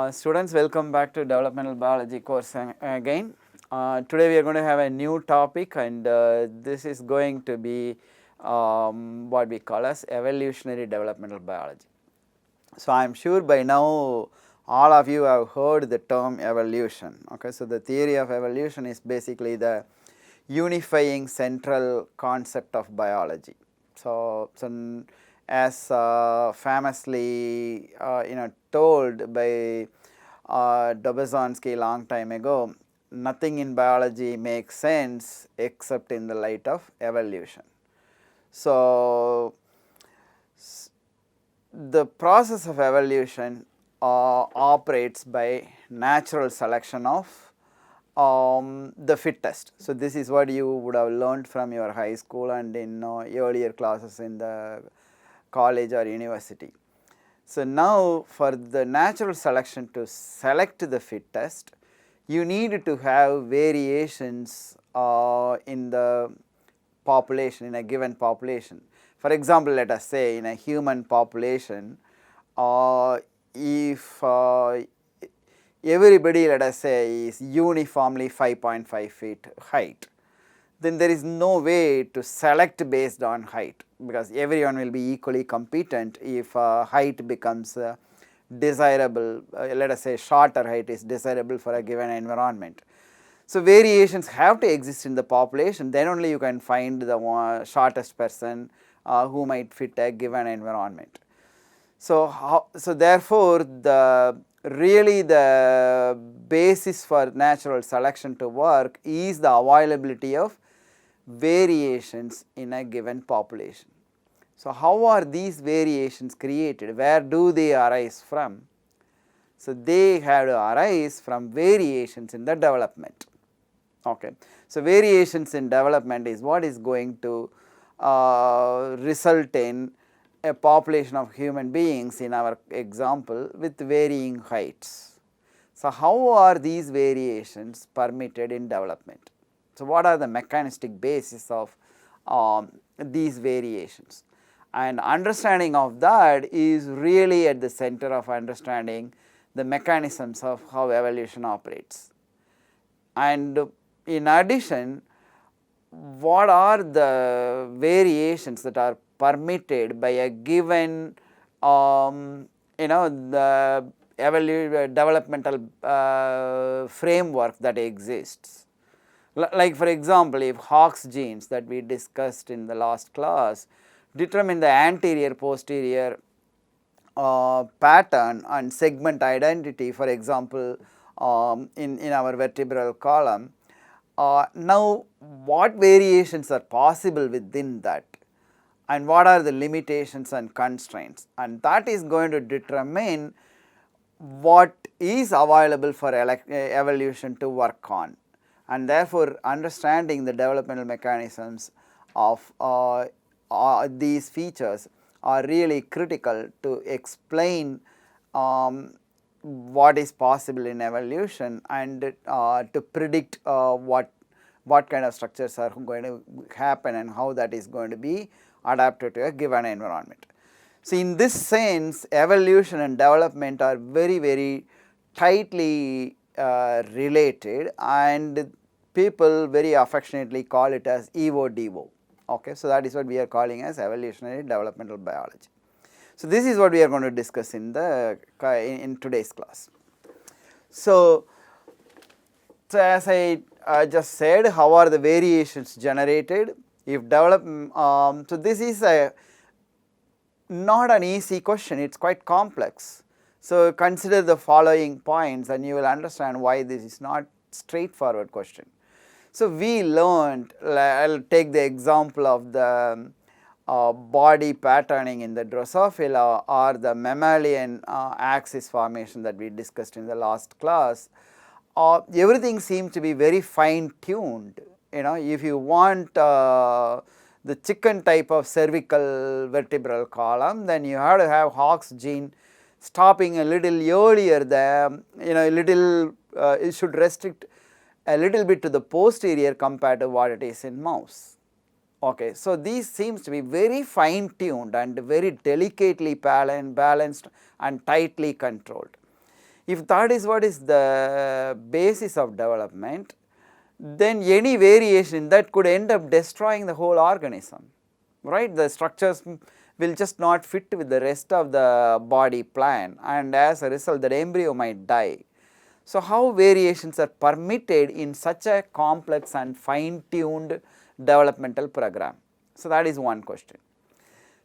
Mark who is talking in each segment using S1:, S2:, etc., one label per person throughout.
S1: Students, welcome back to developmental biology course again. Today we are going to have a new topic, and this is going to be what we call as evolutionary developmental biology. So I am sure by now all of you have heard the term evolution. Okay, so the theory of evolution is basically the unifying central concept of biology. So as famously told by Dobzhansky long time ago, nothing in biology makes sense except in the light of evolution. So the process of evolution operates by natural selection of the fittest. So this is what you would have learned from your high school and in earlier classes in the college or university. So now for the natural selection to select the fittest, you need to have variations in the population, in a given population. For example, let us say in a human population, if everybody, let us say, is uniformly 5.5 feet height, then there is no way to select based on height, because everyone will be equally competent if height becomes desirable. Let us say shorter height is desirable for a given environment. So variations have to exist in the population, then only you can find the shortest person who might fit a given environment. So therefore the basis for natural selection to work is the availability of variations in a given population. So how are these variations created? Where do they arise from? So they have to arise from variations in the development. Okay. So variations in development is what is going to result in a population of human beings in our example with varying heights. So how are these variations permitted in development? So what are the mechanistic basis of these variations? And understanding of that is really at the center of understanding the mechanisms of how evolution operates. And in addition, what are the variations that are permitted by a given the developmental framework that exists. Like for example, if Hox genes that we discussed in the last class determine the anterior posterior pattern and segment identity, for example in our vertebral column, now what variations are possible within that, and what are the limitations and constraints, and that is going to determine what is available for evolution to work on. And therefore understanding the developmental mechanisms of these features are really critical to explain what is possible in evolution and to predict what kind of structures are going to happen and how that is going to be adapted to a given environment. So in this sense, evolution and development are very tightly related, and people very affectionately call it as Evo-Devo. Okay, so that is what we are calling as evolutionary developmental biology. So this is what we are going to discuss in today's class. So as I just said, how are the variations generated? If so this is not an easy question, it is quite complex. So consider the following points and you will understand why this is not straightforward question. So we learned, I will take the example of the body patterning in the Drosophila or the mammalian axis formation that we discussed in the last class. Everything seems to be very fine tuned. If you want the chicken type of cervical vertebral column, then you have to have Hox gene stopping a little earlier than, it should restrict a little bit to the posterior compared to what it is in mouse. Okay, so these seems to be very fine tuned and very delicately balanced and tightly controlled. If that is what is the basis of development, then any variation that could end up destroying the whole organism, right? The structures will just not fit with the rest of the body plan, and as a result that embryo might die. So, how variations are permitted in such a complex and fine tuned developmental program? So, that is one question.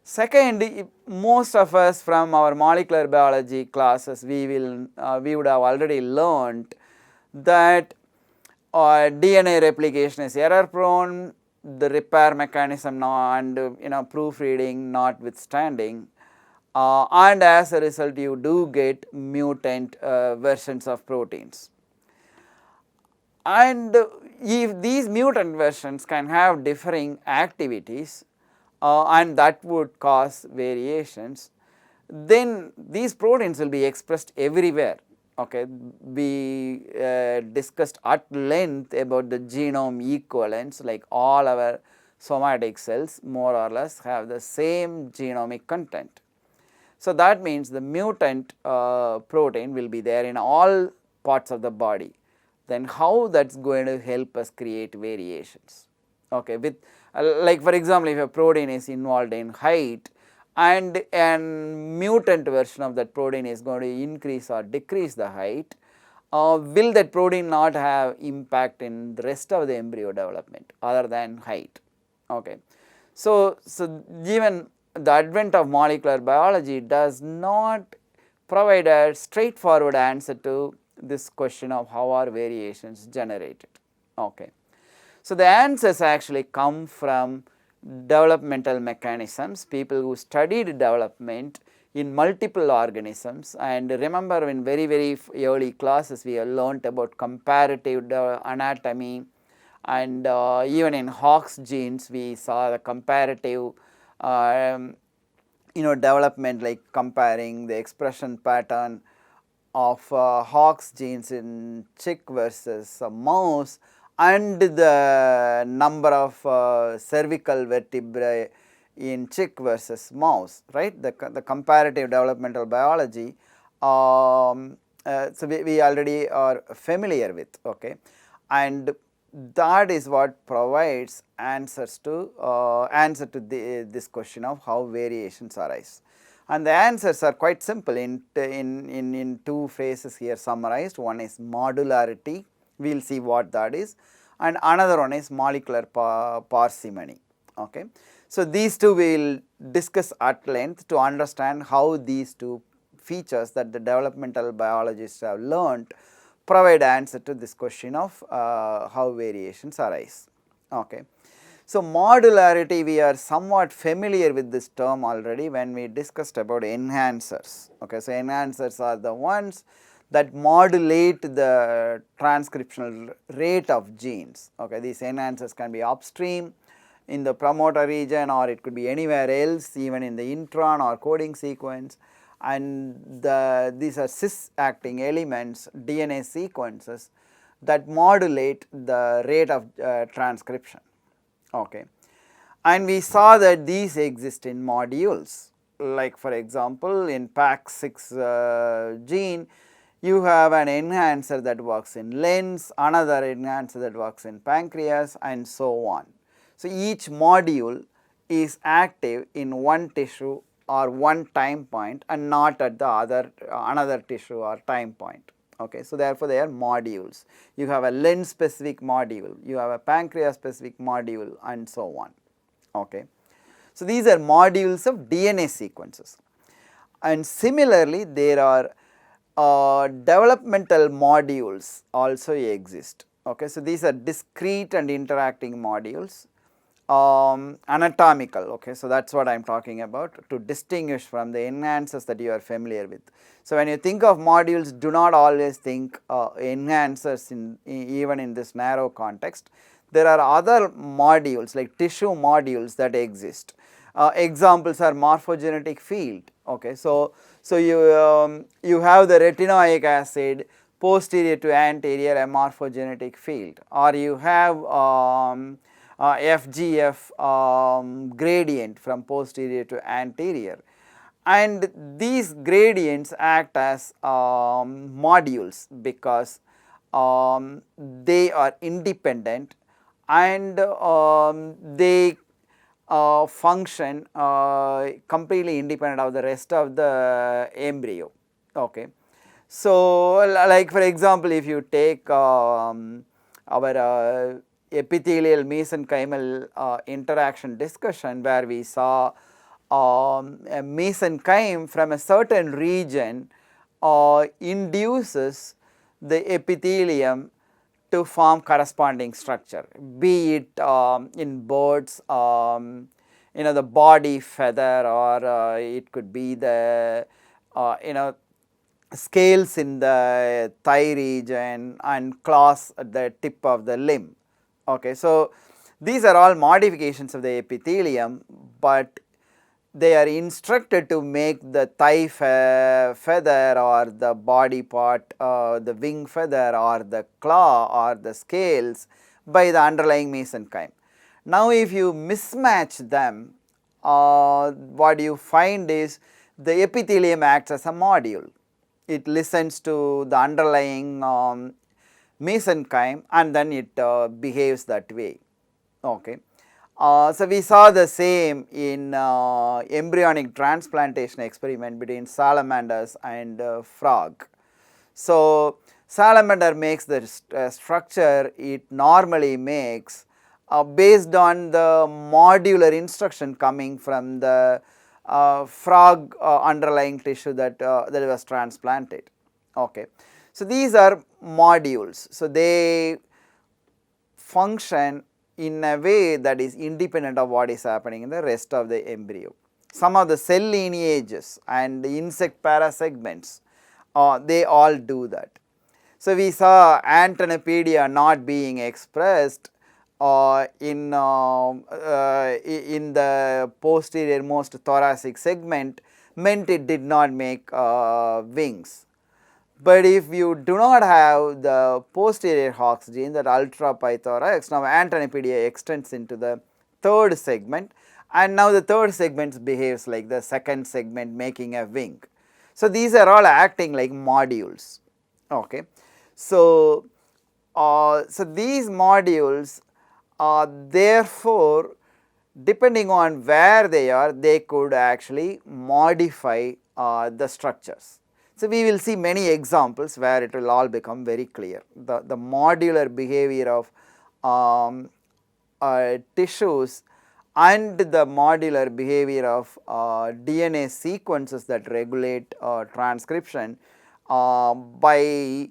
S1: Second, most of us from our molecular biology classes, we would have already learned that DNA replication is error prone, the repair mechanism and proofreading notwithstanding, and as a result you do get mutant versions of proteins. And if these mutant versions can have differing activities and that would cause variations, then these proteins will be expressed everywhere. Okay, we discussed at length about the genome equivalence, like all our somatic cells more or less have the same genomic content. So, that means the mutant protein will be there in all parts of the body. Then how that is going to help us create variations? Okay, with like for example, if a protein is involved in height and a mutant version of that protein is going to increase or decrease the height, will that protein not have impact in the rest of the embryo development other than height? Okay. So, given the advent of molecular biology does not provide a straightforward answer to this question of how are variations generated. Okay. So, the answers actually come from developmental mechanisms, people who studied development in multiple organisms, and remember in very early classes we have learnt about comparative anatomy, and even in Hox genes we saw the comparative development, like comparing the expression pattern of Hox genes in chick versus a mouse and the number of cervical vertebrae in chick versus mouse, right? The comparative developmental biology, so we already are familiar with, okay, and that is what provides answers to this question of how variations arise. And the answers are quite simple in two phrases here summarized. One is modularity, we will see what that is, and another one is molecular parsimony. Okay. So, these two we will discuss at length to understand how these two features that the developmental biologists have learned provide answer to this question of how variations arise. Okay. So, modularity, we are somewhat familiar with this term already when we discussed about enhancers. Okay. So, enhancers are the ones that modulate the transcriptional rate of genes. Okay. These enhancers can be upstream in the promoter region, or it could be anywhere else, even in the intron or coding sequence, and these are cis acting elements, DNA sequences that modulate the rate of transcription. Okay. And we saw that these exist in modules, like for example in PAX6 gene you have an enhancer that works in lens, another enhancer that works in pancreas, and so on. So, each module is active in one tissue or one time point and not at the another tissue or time point. Okay. So, therefore, they are modules. You have a lens specific module, you have a pancreas specific module, and so on. Okay. So, these are modules of DNA sequences, and similarly there are developmental modules also exist. Okay. So, these are discrete and interacting modules, anatomical. Okay. So, that is what I am talking about to distinguish from the enhancers that you are familiar with. So, when you think of modules, do not always think enhancers even in this narrow context. There are other modules like tissue modules that exist. Examples are morphogenetic field. Okay. So, you have the retinoic acid posterior to anterior, a morphogenetic field, or you have FGF gradient from posterior to anterior, and these gradients act as modules because they are independent and they function completely independent of the rest of the embryo. Okay. So, like for example, if you take our epithelial mesenchymal interaction discussion, where we saw a mesenchyme from a certain region induces the epithelium to form corresponding structure, be it in birds, the body feather, or it could be the scales in the thigh region and claws at the tip of the limb. Okay, so these are all modifications of the epithelium, but they are instructed to make the thigh feather or the body part, the wing feather or the claw or the scales by the underlying mesenchyme. Now, if you mismatch them, what you find is the epithelium acts as a module. It listens to the underlying mesenchyme and then it behaves that way. Okay. So we saw the same in embryonic transplantation experiment between salamanders and frog. So salamander makes the structure it normally makes based on the modular instruction coming from the frog underlying tissue that was transplanted. Okay. So these are modules. So they function in a way that is independent of what is happening in the rest of the embryo. Some of the cell lineages and the insect parasegments, they all do that. So we saw Antennapedia not being expressed in the posterior most thoracic segment meant it did not make wings. But if you do not have the posterior Hox gene, that ultra pythorax, now Antennapedia extends into the third segment, and now the third segment behaves like the second segment, making a wing. So these are all acting like modules. Okay. So these modules therefore, depending on where they are, they could actually modify the structures. So we will see many examples where it will all become very clear. The modular behavior of tissues and the modular behavior of DNA sequences that regulate transcription by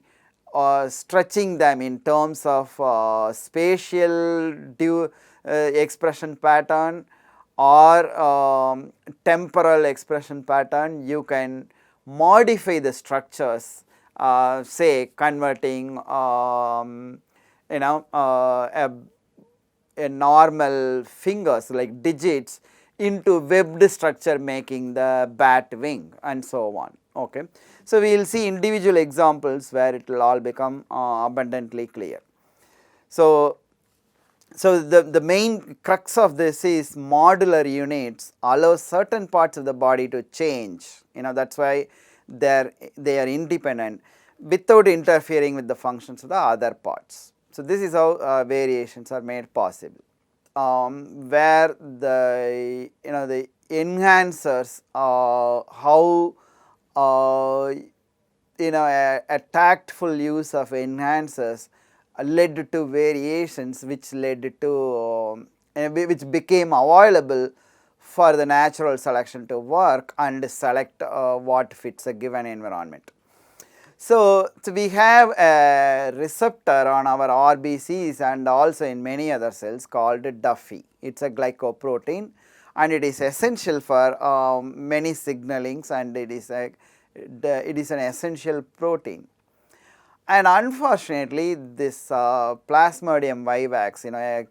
S1: stretching them in terms of spatial expression pattern or temporal expression pattern, you can modify the structures, say converting a normal fingers like digits into webbed structure, making the bat wing and so on. Okay. So we will see individual examples where it will all become abundantly clear. So the main crux of this is modular units allow certain parts of the body to change. That's why they are independent without interfering with the functions of the other parts. So this is how variations are made possible, where the the enhancers, how a tactful use of enhancers led to variations which led to which became available for the natural selection to work and select what fits a given environment. So we have a receptor on our RBCs and also in many other cells called Duffy. It is a glycoprotein and it is essential for many signalings, and it is an essential protein. And unfortunately, this Plasmodium vivax, a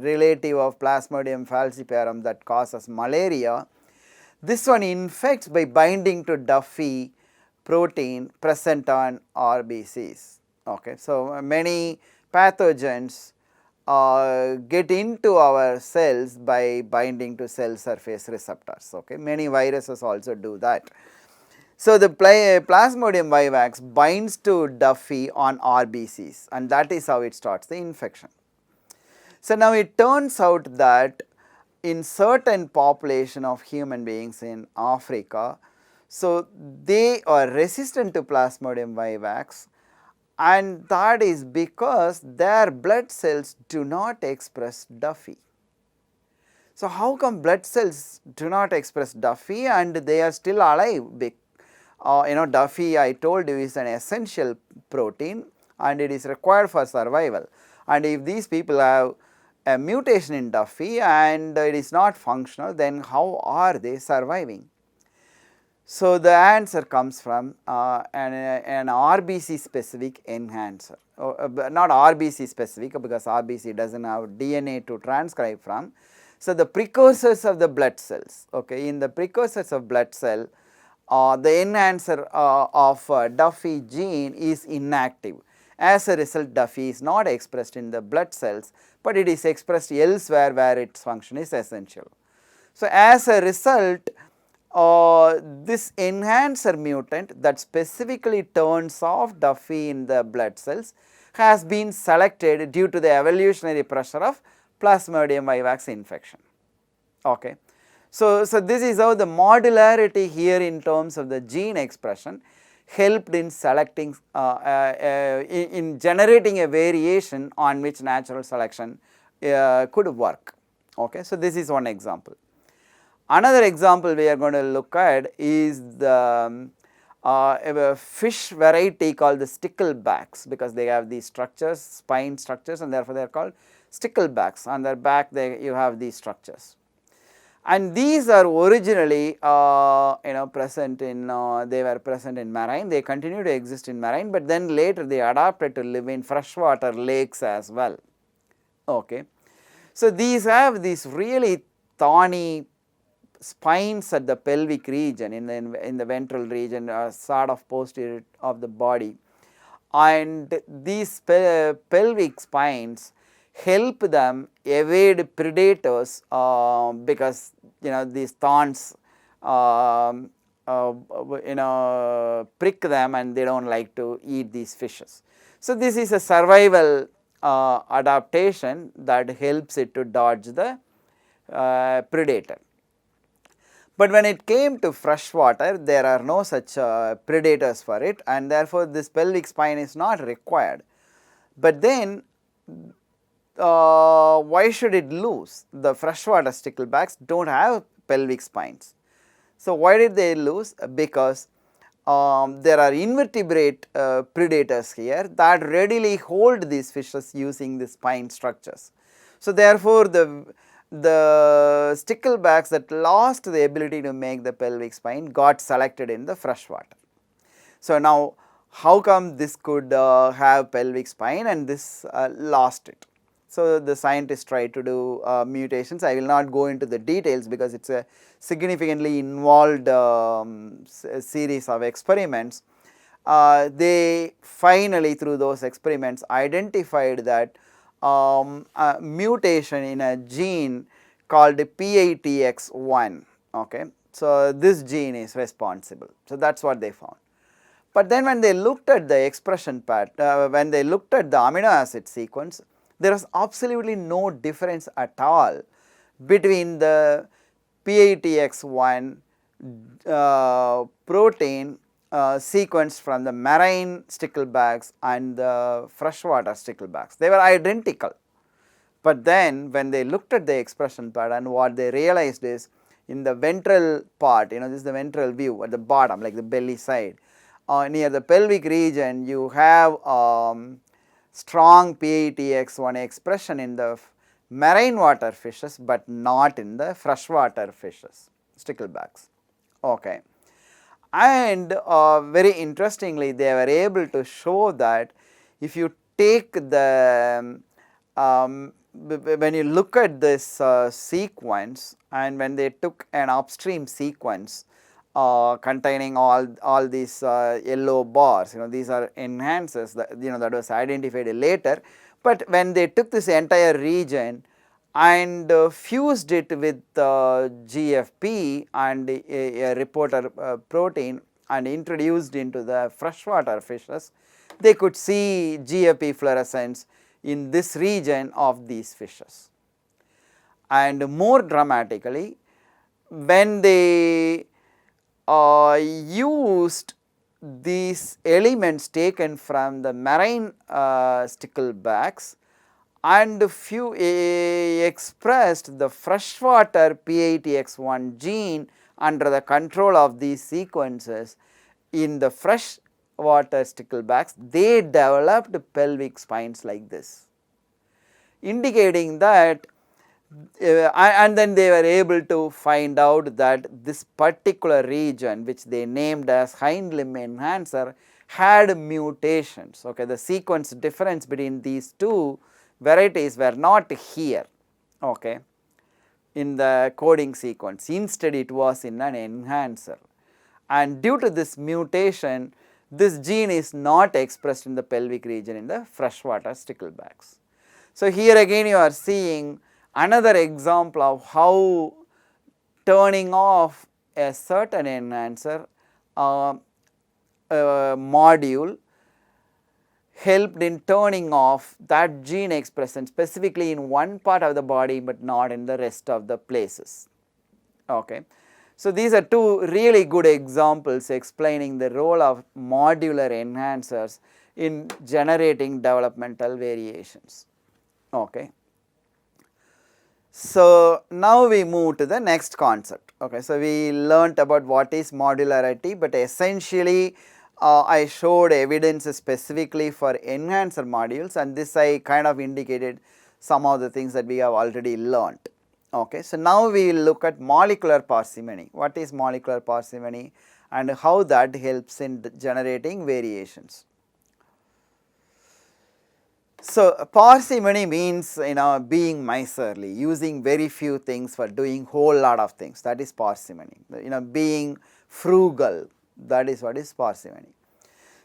S1: relative of Plasmodium falciparum that causes malaria, this one infects by binding to Duffy protein present on RBCs. Okay. So many pathogens get into our cells by binding to cell surface receptors. Okay, many viruses also do that. So the Plasmodium vivax binds to Duffy on RBCs, and that is how it starts the infection. So now it turns out that in certain population of human beings in Africa, so they are resistant to Plasmodium vivax, and that is because their blood cells do not express Duffy. So how come blood cells do not express Duffy and they are still alive? Duffy, I told you, is an essential protein and it is required for survival. And if these people have a mutation in Duffy and it is not functional, then how are they surviving? So the answer comes from an RBC specific enhancer, not RBC specific because RBC does not have DNA to transcribe from. So the precursors of the blood cells, okay, in the precursors of blood cell, the enhancer of Duffy gene is inactive. As a result, Duffy is not expressed in the blood cells, but it is expressed elsewhere where its function is essential. So as a result, this enhancer mutant that specifically turns off Duffy in the blood cells has been selected due to the evolutionary pressure of Plasmodium vivax infection. Okay. So this is how the modularity here in terms of the gene expression helped in selecting, in generating a variation on which natural selection could work. Okay. So this is one example. Another example we are going to look at is the a fish variety called the Sticklebacks, because they have these structures, spine structures, and therefore they are called Sticklebacks. On their back you have these structures. And these are originally present in, they were present in marine, they continue to exist in marine, but then later they adapted to live in freshwater lakes as well. Okay. So these have these really thorny spines at the pelvic region, in the ventral region, sort of posterior of the body, and these pelvic spines help them evade predators because these thorns prick them and they do not like to eat these fishes. So this is a survival adaptation that helps it to dodge the predator. But when it came to freshwater, there are no such predators for it, and therefore this pelvic spine is not required. But then why should it lose? The freshwater sticklebacks do not have pelvic spines. So why did they lose? Because there are invertebrate predators here that readily hold these fishes using the spine structures. So therefore the sticklebacks that lost the ability to make the pelvic spine got selected in the freshwater. So now how come this could have pelvic spine and this lost it? So the scientists tried to do mutations. I will not go into the details because it is a significantly involved series of experiments. They finally, through those experiments, identified that a mutation in a gene called PITX1. Okay. So this gene is responsible. So that is what they found. But then when they looked at the expression pattern, when they looked at the amino acid sequence, there was absolutely no difference at all between the PITX1 protein sequenced from the marine sticklebacks and the freshwater sticklebacks. They were identical. But then when they looked at the expression pattern, what they realized is in the ventral part, this is the ventral view at the bottom, like the belly side, near the pelvic region, you have strong PITX1 expression in the marine water fishes, but not in the freshwater fishes, sticklebacks. Okay. And very interestingly, they were able to show that if you take the, when you look at this sequence and when they took an upstream sequence containing all these yellow bars. These are enhancers that that was identified later. But when they took this entire region and fused it with GFP and a reporter protein and introduced into the freshwater fishes, they could see GFP fluorescence in this region of these fishes. And more dramatically, when they used these elements taken from the marine sticklebacks and expressed the freshwater P80X1 gene under the control of these sequences in the freshwater sticklebacks, they developed pelvic spines like this, indicating that and then they were able to find out that this particular region, which they named as hind limb enhancer, had mutations. Okay, the sequence difference between these two varieties were not here, okay, in the coding sequence. Instead, it was in an enhancer, and due to this mutation, this gene is not expressed in the pelvic region in the freshwater sticklebacks. So here again you are seeing another example of how turning off a certain enhancer module helped in turning off that gene expression specifically in one part of the body but not in the rest of the places. Okay. So these are two really good examples explaining the role of modular enhancers in generating developmental variations. Okay. So now we move to the next concept. Okay, so we learnt about what is modularity, but essentially I showed evidence specifically for enhancer modules, and this I kind of indicated some of the things that we have already learnt. Okay, so now we will look at molecular parsimony. What is molecular parsimony and how that helps in generating variations. So parsimony means being miserly, using very few things for doing whole lot of things. That is parsimony. Being frugal. That is what is parsimony.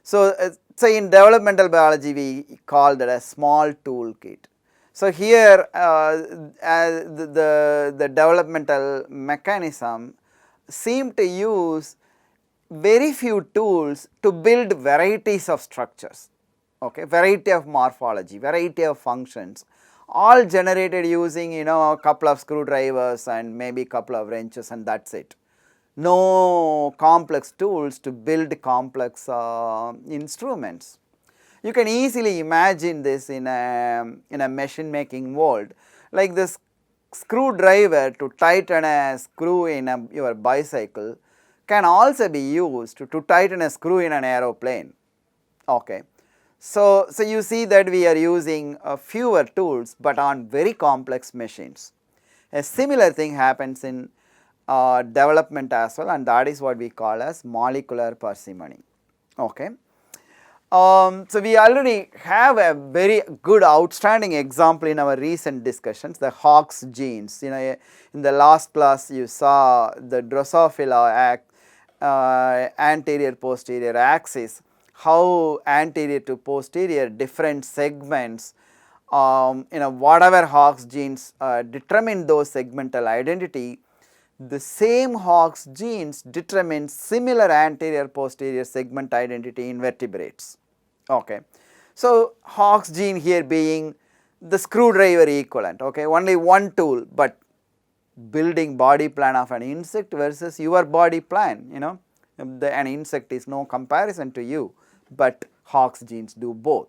S1: So in developmental biology we call that a small toolkit. So here the developmental mechanism seem to use very few tools to build varieties of structures. Okay, variety of morphology, variety of functions, all generated using a couple of screwdrivers and maybe couple of wrenches, and that's it. No complex tools to build complex instruments. You can easily imagine this in a machine making world, like this screwdriver to tighten a screw in your bicycle can also be used to tighten a screw in an aeroplane. Okay. So you see that we are using fewer tools but on very complex machines. A similar thing happens in development as well, and that is what we call as molecular parsimony. Okay. So we already have a very good outstanding example in our recent discussions, the Hox genes. In the last class you saw the Drosophila anterior posterior axis, how anterior to posterior different segments, whatever Hox genes determine those segmental identity, the same Hox genes determine similar anterior posterior segment identity in vertebrates. Okay. So Hox gene here being the screwdriver equivalent, okay, only one tool, but building body plan of an insect versus your body plan, an insect is no comparison to you, but Hox genes do both.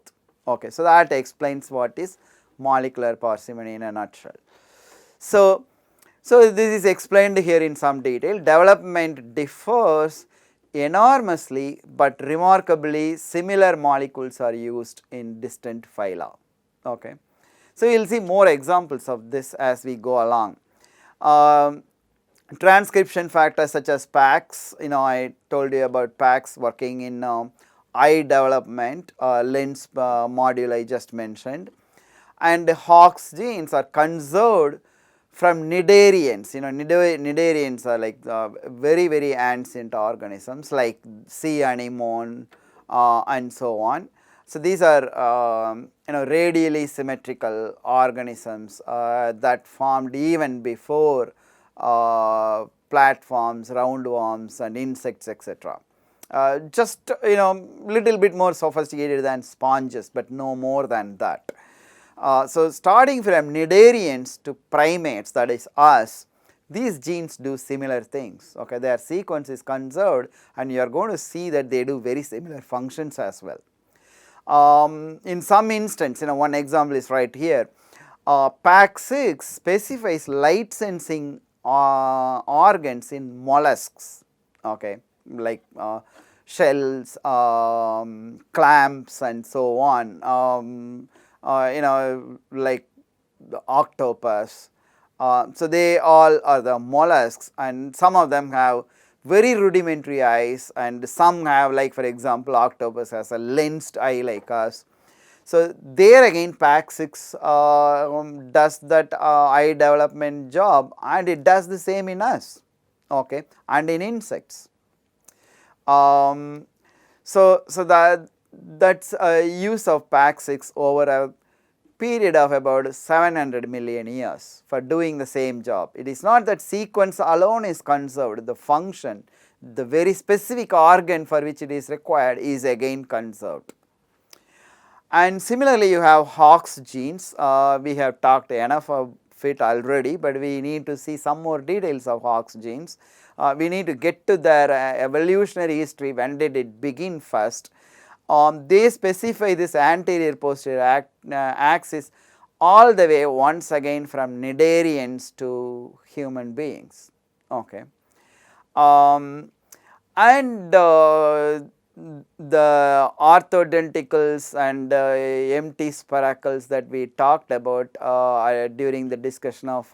S1: Okay, so that explains what is molecular parsimony in a nutshell. So this is explained here in some detail. Development differs enormously, but remarkably similar molecules are used in distant phyla. Okay, so we will see more examples of this as we go along. Transcription factors such as PAX, I told you about PAX working in eye development, lens module I just mentioned, and Hox genes are conserved from cnidarians. Cnidarians are like very, very ancient organisms like sea anemone and so on. So these are radially symmetrical organisms that formed even before platforms, roundworms and insects, etc. Just little bit more sophisticated than sponges, but no more than that. So starting from cnidarians to primates, that is us, these genes do similar things. Okay, their sequence is conserved and you are going to see that they do very similar functions as well. In some instance, one example is right here. PAC6 specifies light sensing organs in mollusks, okay, like shells, clamps and so on, like the octopus. So they all are the mollusks, and some of them have very rudimentary eyes and some have, like for example octopus has a lensed eye like us. So there again PAC6 does that eye development job, and it does the same in us, okay, and in insects. So that's a use of PAC6 over a period of about 700 million years for doing the same job. It is not that sequence alone is conserved, the function, the very specific organ for which it is required is again conserved. And similarly you have Hox genes. We have talked enough of it already, but we need to see some more details of Hox genes. We need to get to their evolutionary history. When did it begin first? They specify this anterior posterior axis all the way once again from cnidarians to human beings, okay. And the orthodenticals and empty spiracles that we talked about during the discussion of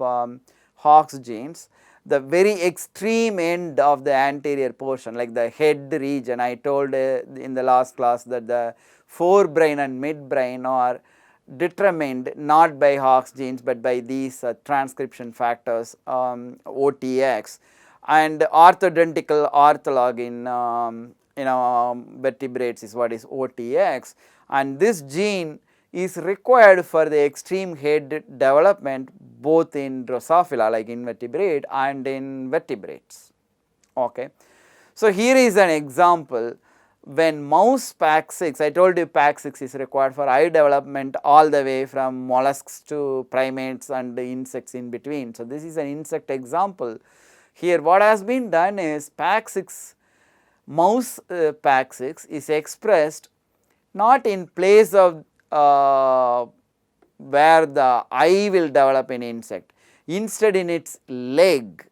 S1: Hox genes, the very extreme end of the anterior portion, like the head region, I told in the last class that the forebrain and midbrain are determined not by Hox genes but by these transcription factors OTX, and orthodentical ortholog in vertebrates is what is OTX, and this gene is required for the extreme head development both in Drosophila like invertebrate and in vertebrates, okay. So here is an example. When mouse PAC6, I told you PAC6 is required for eye development all the way from mollusks to primates and the insects in between. So this is an insect example. Here what has been done is PAC6, mouse PAC6 is expressed not in place of where the eye will develop in insect, instead in its leg.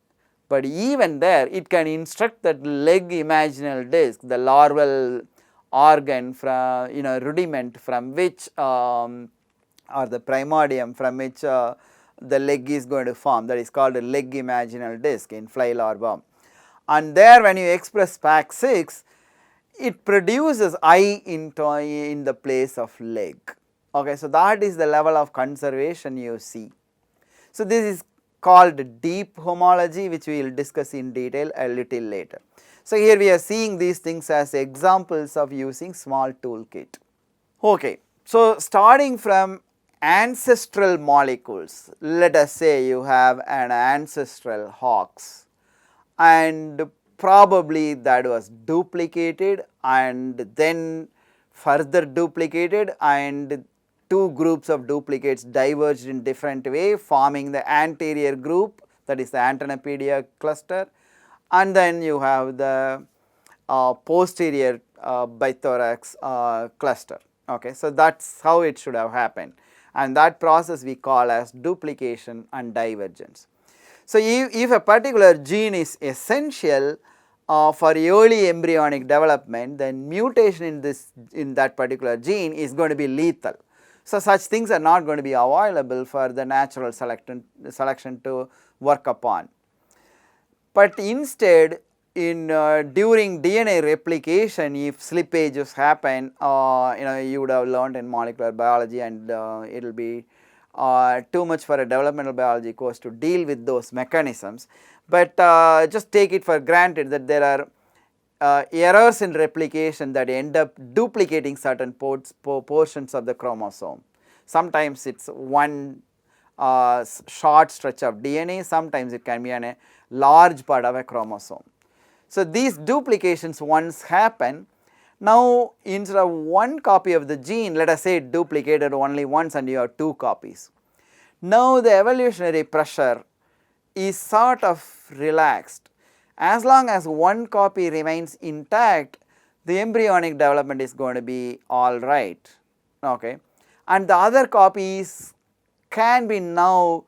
S1: But even there it can instruct that leg imaginal disc, the larval organ from rudiment from which or the primordium from which the leg is going to form, that is called a leg imaginal disc in fly larva. And there when you express PAC6, it produces eye in the place of leg, okay. So that is the level of conservation you see. So this is called deep homology, which we will discuss in detail a little later. So here we are seeing these things as examples of using small toolkit, okay. So starting from ancestral molecules, let us say you have an ancestral Hox, and probably that was duplicated and then further duplicated, and two groups of duplicates diverged in different way, forming the anterior group, that is the Antennapedia cluster, and then you have the posterior bithorax cluster, okay. So that is how it should have happened, and that process we call as duplication and divergence. So if a particular gene is essential for early embryonic development, then mutation in that particular gene is going to be lethal. So such things are not going to be available for the natural selection to work upon. But instead during DNA replication, if slippages happen, you would have learned in molecular biology, and it will be too much for a developmental biology course to deal with those mechanisms, but just take it for granted that there are errors in replication that end up duplicating certain portions of the chromosome. Sometimes it is one short stretch of DNA, sometimes it can be a large part of a chromosome. So, these duplications once happen, now instead of one copy of the gene, let us say it duplicated only once and you have 2 copies. Now the evolutionary pressure is sort of relaxed. As long as one copy remains intact, the embryonic development is going to be alright, okay, and the other copies can be now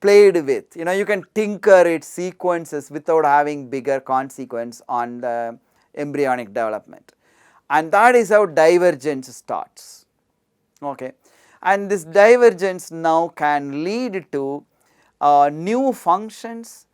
S1: played with. You can tinker its sequences without having bigger consequence on the embryonic development, and that is how divergence starts, okay. And this divergence now can lead to new functions,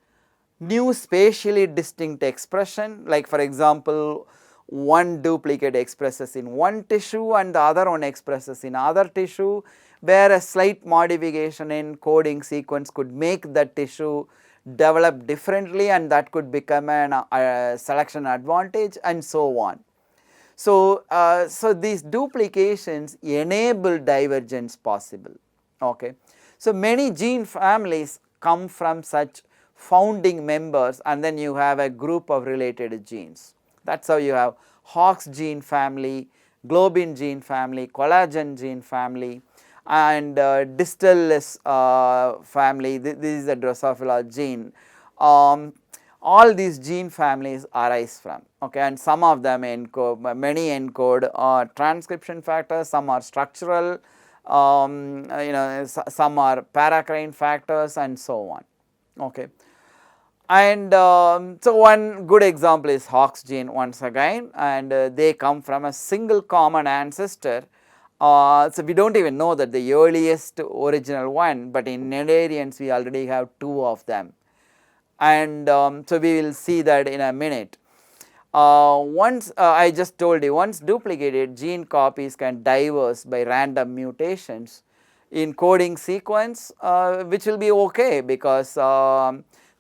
S1: new spatially distinct expression, like for example one duplicate expresses in one tissue and the other one expresses in other tissue, where a slight modification in coding sequence could make that tissue develop differently and that could become a selection advantage and so on. So, so these duplications enable divergence possible, okay. So many gene families come from such founding members and then you have a group of related genes. That is how you have Hox gene family, globin gene family, collagen gene family, and distellis family. This is the Drosophila gene. All these gene families arise from, okay, and some of them encode, many encode transcription factors, some are structural, some are paracrine factors and so on, okay. And so one good example is Hox gene once again, and they come from a single common ancestor. So we do not even know that the earliest original one, but in Nedarians we already have 2 of them, and so we will see that in a minute. Once I just told you, once duplicated, gene copies can diverge by random mutations in coding sequence, which will be okay because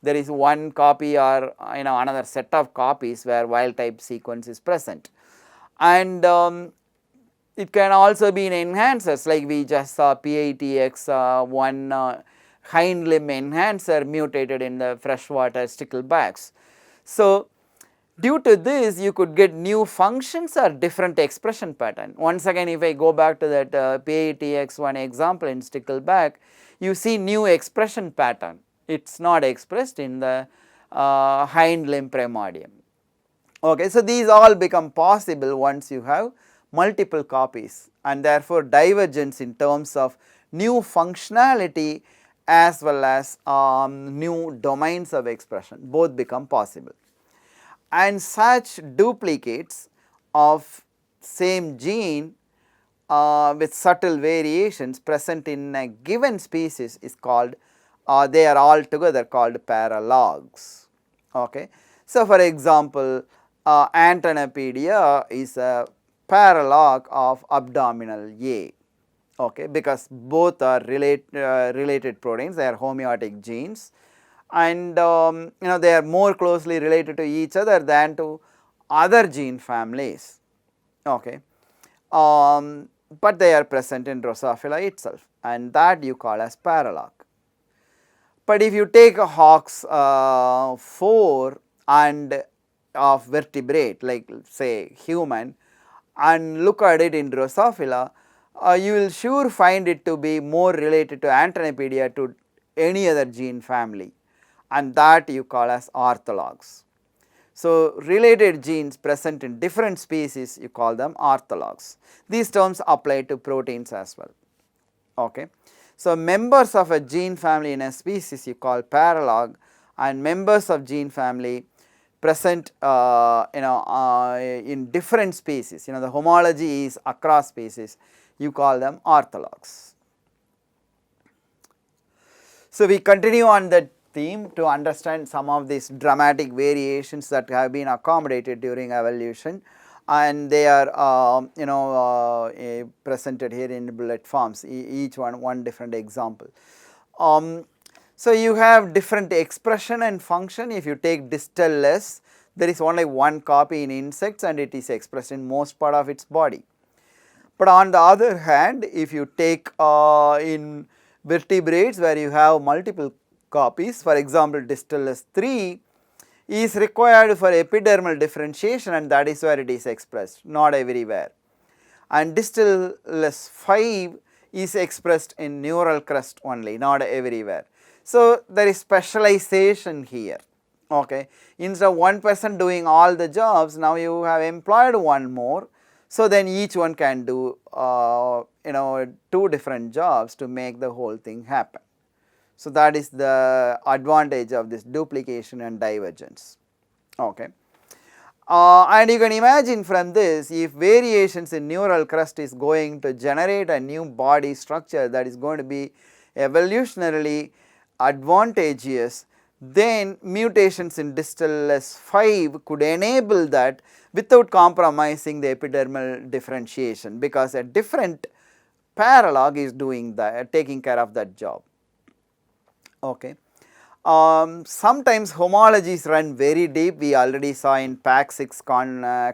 S1: there is one copy or another set of copies where wild type sequence is present, and it can also be in enhancers, like we just saw PITX1 hind limb enhancer mutated in the freshwater sticklebacks. So due to this you could get new functions or different expression pattern. Once again, if I go back to that PITX1 example in stickleback, you see new expression pattern. It is not expressed in the hind limb primordium. Okay, so these all become possible once you have multiple copies, and therefore divergence in terms of new functionality as well as new domains of expression both become possible. And such duplicates of same gene with subtle variations present in a given species is called, they are all together called paralogs, okay. So for example, Antennapedia is a paralog of abdominal A, okay, because both are related proteins, they are homeotic genes, and they are more closely related to each other than to other gene families, okay, but they are present in Drosophila itself, and that you call as paralog. But if you take a Hox 4 and of vertebrate, like say human, and look at it in Drosophila, you will sure find it to be more related to Antennapedia to any other gene family, and that you call as orthologs. So related genes present in different species, you call them orthologs. These terms apply to proteins as well, okay. So members of a gene family in a species you call paralog, and members of gene family present in different species, the homology is across species, you call them orthologs. So we continue on that theme to understand some of these dramatic variations that have been accommodated during evolution. and they are presented here in bullet forms, each one different example. So you have different expression and function. If you take distal less, there is only one copy in insects and it is expressed in most part of its body. But on the other hand, if you take in vertebrates where you have multiple copies, for example distal less 3 is required for epidermal differentiation, and that is where it is expressed, not everywhere. And distal less 5 is expressed in neural crest only, not everywhere. So there is specialization here. Okay. Instead of one person doing all the jobs, now you have employed one more. So then each one can do 2 different jobs to make the whole thing happen. So that is the advantage of this duplication and divergence. Okay. And you can imagine from this, if variations in neural crest is going to generate a new body structure that is going to be evolutionarily advantageous, then mutations in distal less 5 could enable that without compromising the epidermal differentiation, because a different paralog is doing that, taking care of that job. Okay. Sometimes homologies run very deep. We already saw in PAC 6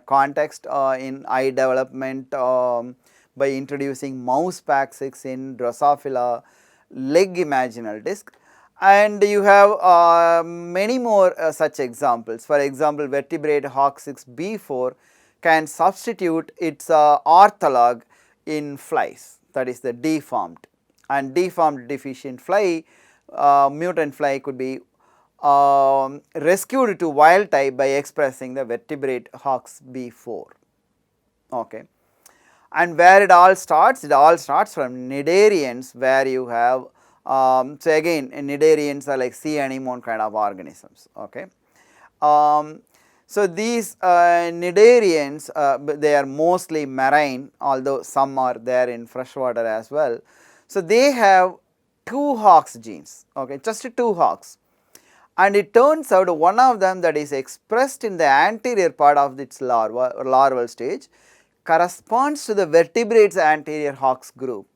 S1: context in eye development by introducing mouse PAC 6 in Drosophila leg imaginal disc, and you have many more such examples. For example, vertebrate HOX6B4 can substitute its ortholog in flies, that is the deformed, and deformed deficient fly, mutant fly could be rescued to wild type by expressing the vertebrate HOX B4. Okay. And where it all starts from cnidarians, where you have so again cnidarians are like sea anemone kind of organisms. Okay. So these cnidarians they are mostly marine, although some are there in freshwater as well. So they have 2 HOX genes, okay, just 2 HOX, and it turns out one of them that is expressed in the anterior part of its larval stage corresponds to the vertebrate's anterior HOX group,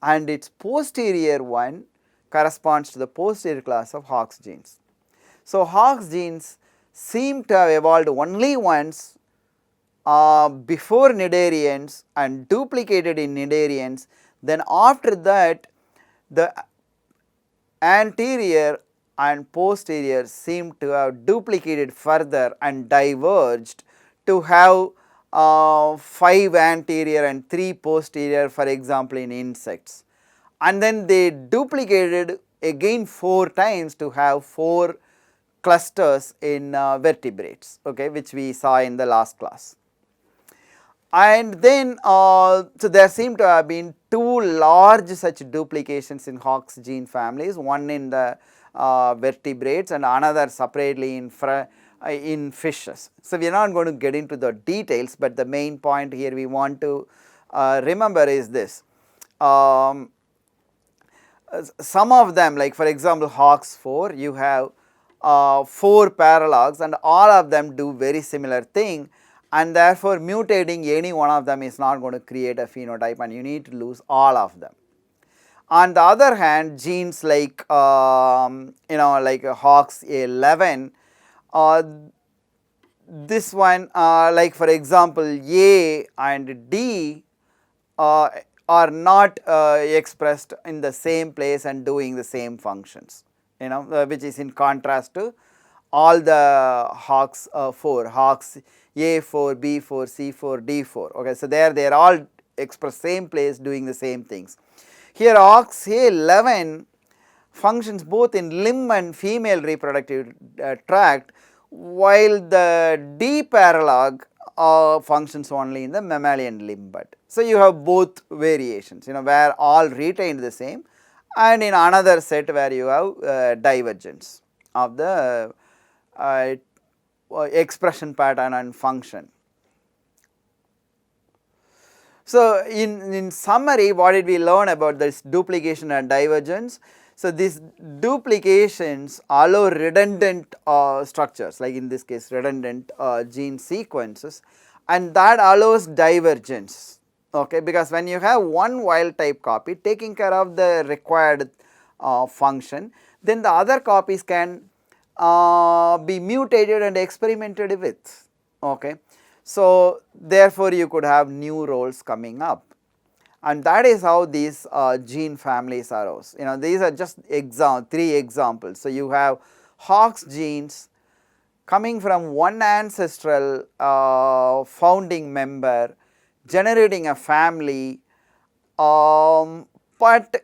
S1: and its posterior one corresponds to the posterior class of HOX genes. So HOX genes seem to have evolved only once before cnidarians and duplicated in cnidarians. Then after that, the anterior and posterior seem to have duplicated further and diverged to have 5 anterior and 3 posterior, for example in insects, and then they duplicated again 4 times to have 4 clusters in vertebrates, okay, which we saw in the last class. And then so there seem to have been 2 large such duplications in HOX gene families, one in the vertebrates and another separately in fishes. So we are not going to get into the details, but the main point here we want to remember is this. Some of them, like for example HOX4, you have 4 paralogs and all of them do very similar thing, and therefore mutating any one of them is not going to create a phenotype and you need to lose all of them. On the other hand, genes like like HOX11, this one like for example A and D are not expressed in the same place and doing the same functions, which is in contrast to all the HOX4, HOX A4, B4, C4, D4. Okay, so they are all expressed same place doing the same things. Here HOXA11 functions both in limb and female reproductive tract, while the D paralog functions only in the mammalian limb bud. So you have both variations, where all retain the same, and in another set where you have divergence of the expression pattern and function. So in summary, what did we learn about this duplication and divergence? So these duplications allow redundant structures, like in this case redundant gene sequences, and that allows divergence, okay, because when you have one wild type copy taking care of the required function, then the other copies can be mutated and experimented with, okay. So therefore you could have new roles coming up, and that is how these gene families arose. You know, these are just three examples. So you have Hox genes coming from one ancestral founding member, generating a family, but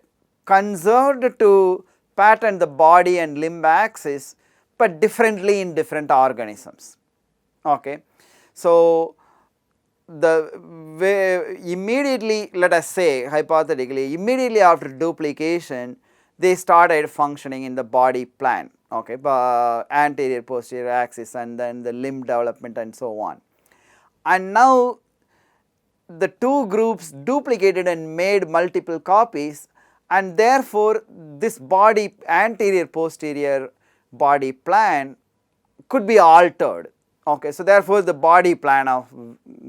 S1: conserved to pattern the body and limb axis, but differently in different organisms, okay. So the way immediately, let us say hypothetically, immediately after duplication, they started functioning in the body plan, okay, anterior posterior axis, and then the limb development and so on. And now the two groups duplicated and made multiple copies, and therefore this body anterior posterior body plan could be altered, okay. So therefore the body plan of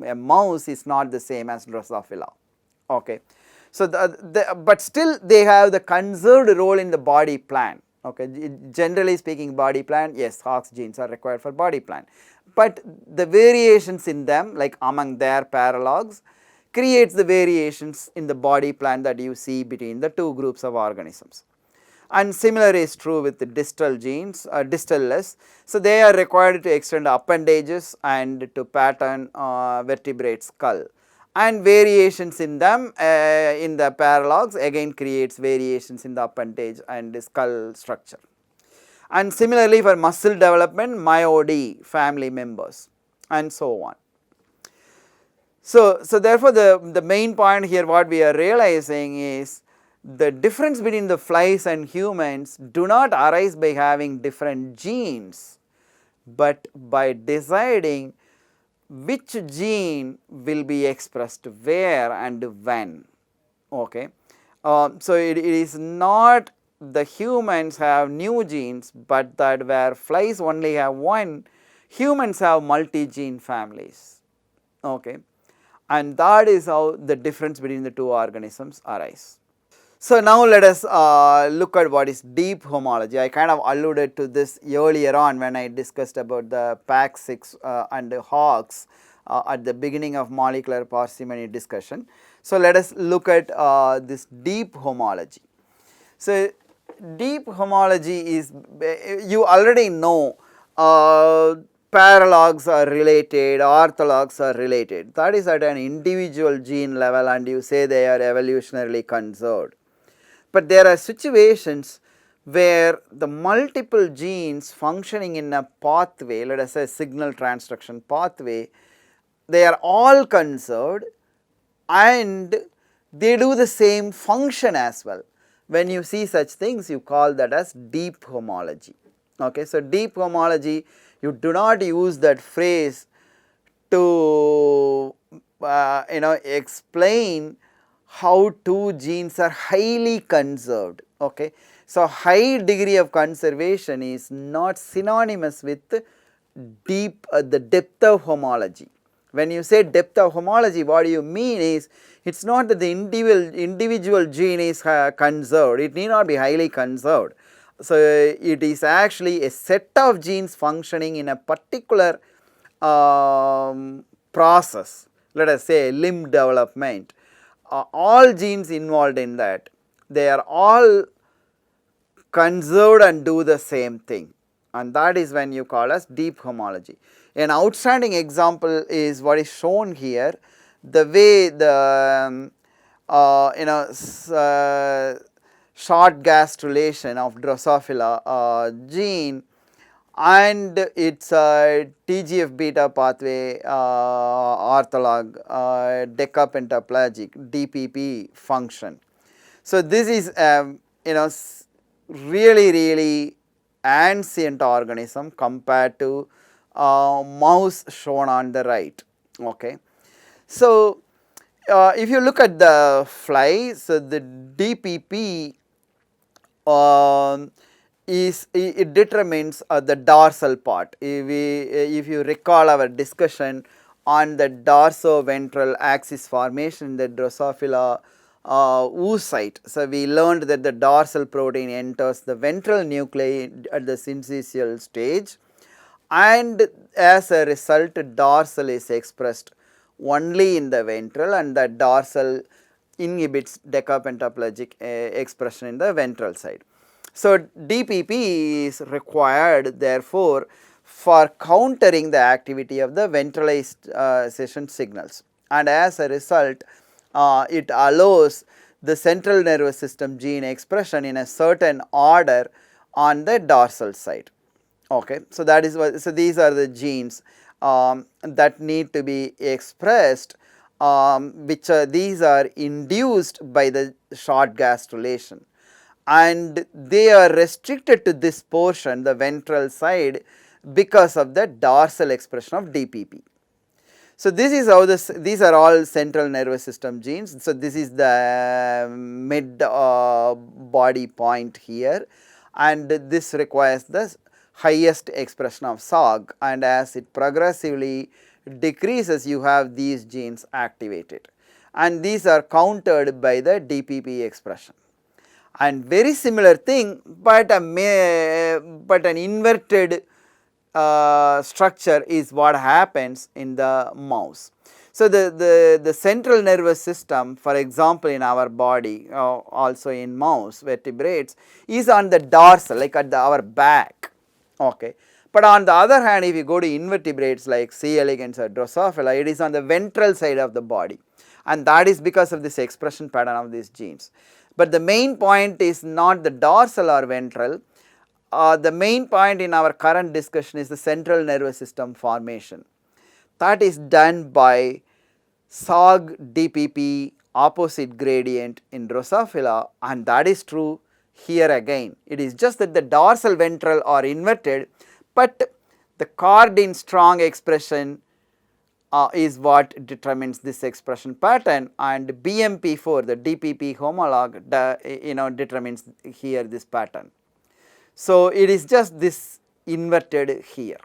S1: a mouse is not the same as Drosophila, okay. So but still they have the conserved role in the body plan, okay. Generally speaking, body plan, yes, Hox genes are required for body plan, but the variations in them, like among their paralogs, creates the variations in the body plan that you see between the two groups of organisms. And similar is true with the distal genes, distalless. So they are required to extend appendages and to pattern vertebrate skull, and variations in them in the paralogs again creates variations in the appendage and the skull structure. And similarly for muscle development, myod family members and so on. So therefore the main point here what we are realizing is the difference between the flies and humans do not arise by having different genes, but by deciding which gene will be expressed where and when, okay. So it is not the humans have new genes, but that where flies only have one, humans have multi-gene families, okay. And that is how the difference between the two organisms arise. So now let us look at what is deep homology. I kind of alluded to this earlier on when I discussed about the PAC6 and the Hox at the beginning of molecular parsimony discussion. So let us look at this deep homology. So deep homology is, you already know paralogs are related, orthologs are related. That is at an individual gene level, and you say they are evolutionarily conserved. But there are situations where the multiple genes functioning in a pathway, let us say signal transduction pathway, they are all conserved and they do the same function as well. When you see such things, you call that as deep homology, okay. So deep homology, you do not use that phrase to explain how two genes are highly conserved, okay. So high degree of conservation is not synonymous with deep the depth of homology. When you say depth of homology, what you mean is, it is not that the individual gene is conserved, it need not be highly conserved. So it is actually a set of genes functioning in a particular process, let us say limb development. All genes involved in that, they are all conserved and do the same thing, and that is when you call as deep homology. An outstanding example is what is shown here, the way the short gastrulation of Drosophila gene and its TGF beta pathway ortholog decapentaplegic DPP function. So this is really ancient organism compared to mouse shown on the right, okay. So if you look at the fly, so the DPP it determines the dorsal part. If you recall our discussion on the dorsoventral axis formation in the Drosophila oocyte. So, we learned that the dorsal protein enters the ventral nuclei at the syncytial stage, and as a result dorsal is expressed only in the ventral, and the dorsal inhibits decapentaplegic expression in the ventral side. So, DPP is required therefore for countering the activity of the ventralization signals, and as a result it allows the central nervous system gene expression in a certain order on the dorsal side. Okay. So, that is what, so these are the genes that need to be expressed, which these are induced by the short gastrulation, and they are restricted to this portion, the ventral side, because of the dorsal expression of DPP. So, this is how these are all central nervous system genes. So, this is the mid body point here, and this requires the highest expression of SOG, and as it progressively decreases you have these genes activated, and these are countered by the DPP expression. And very similar thing, but an inverted structure is what happens in the mouse. So, the central nervous system, for example in our body, also in mouse vertebrates, is on the dorsal, like at our back. Okay. But on the other hand, if you go to invertebrates like C. elegans or Drosophila, it is on the ventral side of the body, and that is because of this expression pattern of these genes. But the main point is not the dorsal or ventral. The main point in our current discussion is the central nervous system formation. That is done by SOG DPP opposite gradient in Drosophila, and that is true here again. It is just that the dorsal ventral are inverted, but the chordin strong expression is what determines this expression pattern, and BMP4, the DPP homolog, determines here this pattern. So, it is just this inverted here.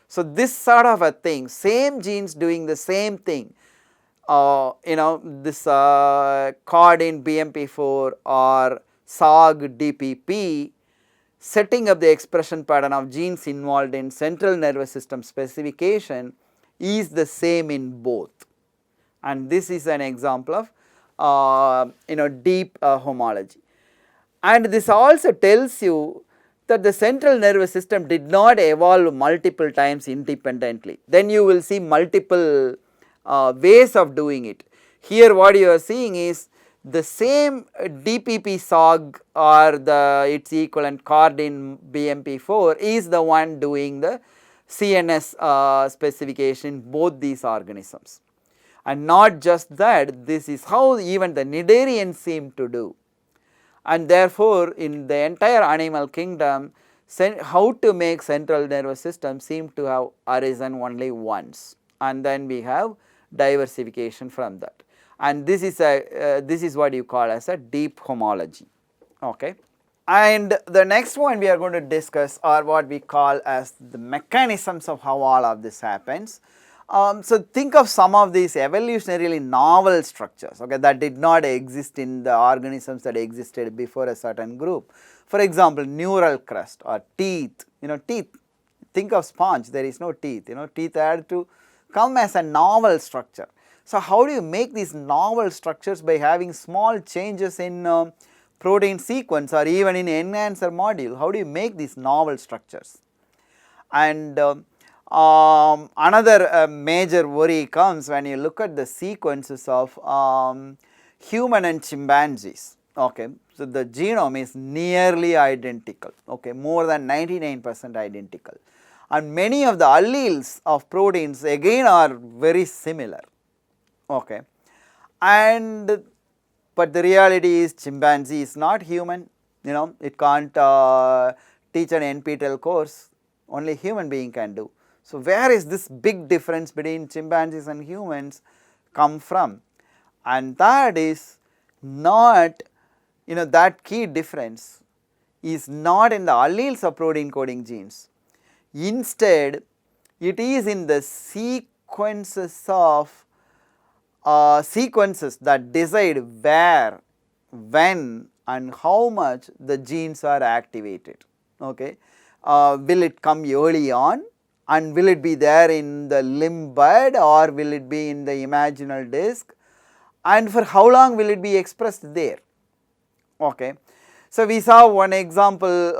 S1: So, this sort of a thing, same genes doing the same thing, this chordin BMP4 or SOG DPP setting up the expression pattern of genes involved in central nervous system specification is the same in both, and this is an example of deep homology. And this also tells you that the central nervous system did not evolve multiple times independently. Then you will see multiple ways of doing it. Here what you are seeing is the same DPP SOG or its equivalent chordin BMP4 is the one doing the CNS specification in both these organisms. And not just that, this is how even the Cnidarians seem to do. And therefore, in the entire animal kingdom, how to make central nervous system seem to have arisen only once, and then we have diversification from that. And this is what you call as a deep homology. Okay. And the next one we are going to discuss are what we call as the mechanisms of how all of this happens. So, think of some of these evolutionarily novel structures, okay, that did not exist in the organisms that existed before a certain group. For example, neural crust or teeth, teeth, think of sponge, there is no teeth, teeth had to come as a novel structure. So, how do you make these novel structures? By having small changes in protein sequence or even in enhancer module. How do you make these novel structures? And another major worry comes when you look at the sequences of human and chimpanzees. Okay. So, the genome is nearly identical, okay, more than 99% identical, and many of the alleles of proteins again are very similar. Okay. And but the reality is chimpanzee is not human, it can't teach an NPTEL course, only human being can do. So, where is this big difference between chimpanzees and humans come from? And that is not, that key difference is not in the alleles of protein coding genes. Instead, it is in the sequences that decide where, when and how much the genes are activated. Okay. Will it come early on, and will it be there in the limb bud, or will it be in the imaginal disc, and for how long will it be expressed there? Okay. So, we saw one example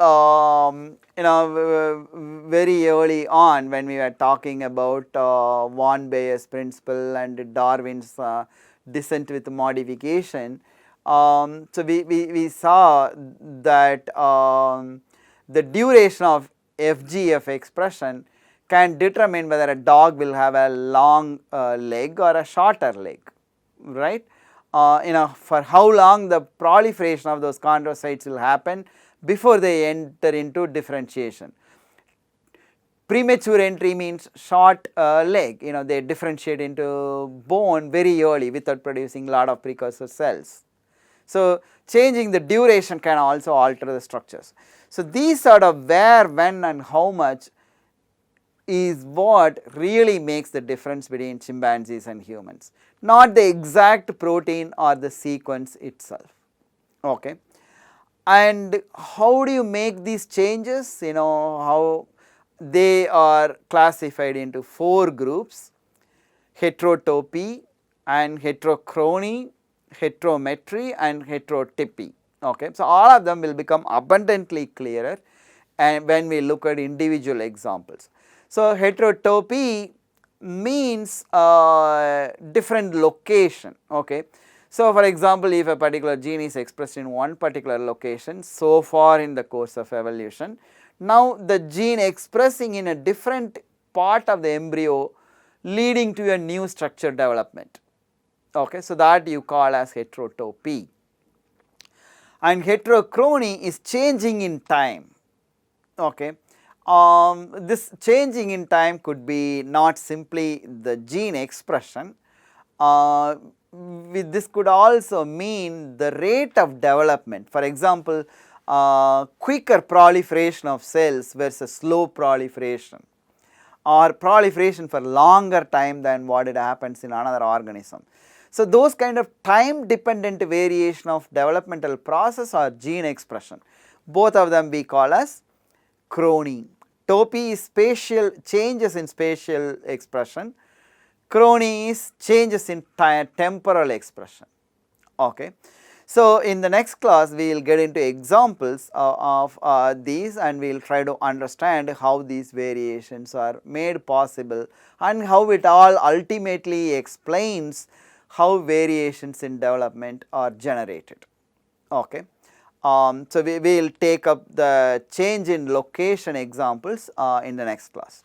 S1: very early on when we were talking about von Bayes principle and Darwin's descent with modification. So, we saw that the duration of FGF expression can determine whether a dog will have a long leg or a shorter leg, right. For how long the proliferation of those chondrocytes will happen before they enter into differentiation. Premature entry means short leg, they differentiate into bone very early without producing lot of precursor cells. So, changing the duration can also alter the structures. So, these sort of where, when and how much is what really makes the difference between chimpanzees and humans, not the exact protein or the sequence itself. Okay. And how do you make these changes? How they are classified into 4 groups: heterotopy and heterochrony, heterometry and heterotypy. Okay. So, all of them will become abundantly clearer and when we look at individual examples. So, heterotopy means different location. Okay. So, for example, if a particular gene is expressed in one particular location so far in the course of evolution, now the gene expressing in a different part of the embryo leading to a new structure development. Okay. So, that you call as heterotopy. And heterochrony is changing in time. Okay. This changing in time could be not simply the gene expression, this could also mean the rate of development. For example, quicker proliferation of cells versus slow proliferation, or proliferation for longer time than what it happens in another organism. So, those kind of time dependent variation of developmental process or gene expression, both of them we call as chrony. Topy is spatial changes in spatial expression, chrony is changes in temporal expression. Okay. So, in the next class we will get into examples of these, and we will try to understand how these variations are made possible and how it all ultimately explains how variations in development are generated. Okay. So, we will take up the change in location examples in the next class.